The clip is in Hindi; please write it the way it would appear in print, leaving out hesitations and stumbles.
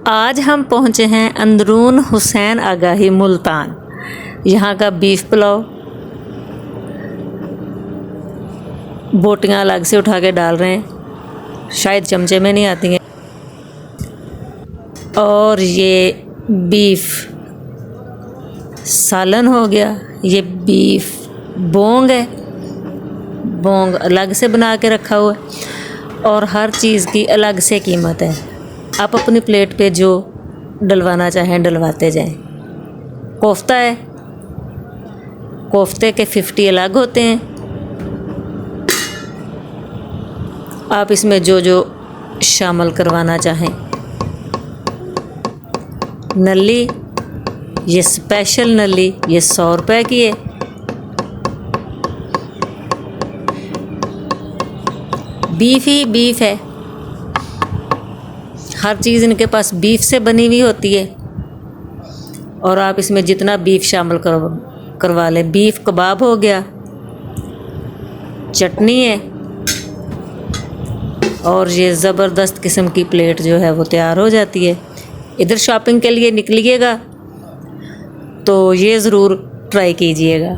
आज हम पहुँचे हैं अंदरून हुसैन आगाही मुल्तान। यहाँ का बीफ पुलाव, बोटियाँ अलग से उठा के डाल रहे हैं, शायद चमचे में नहीं आती हैं। और ये बीफ सालन हो गया, ये बीफ बोंग है, बोंग अलग से बना के रखा हुआ है और हर चीज़ की अलग से कीमत है। आप अपनी प्लेट पे जो डलवाना चाहें डलवाते जाएं। कोफ्ता है, कोफ्ते के 50 अलग होते हैं। आप इसमें जो जो शामिल करवाना चाहें। नली, ये स्पेशल नली, ये 100 रुपए की है। बीफ ही बीफ है, हर चीज़ इनके पास बीफ से बनी हुई होती है और आप इसमें जितना बीफ शामिल करवा लें। बीफ कबाब हो गया, चटनी है और ये ज़बरदस्त किस्म की प्लेट जो है वो तैयार हो जाती है। इधर शॉपिंग के लिए निकलिएगा तो ये ज़रूर ट्राई कीजिएगा।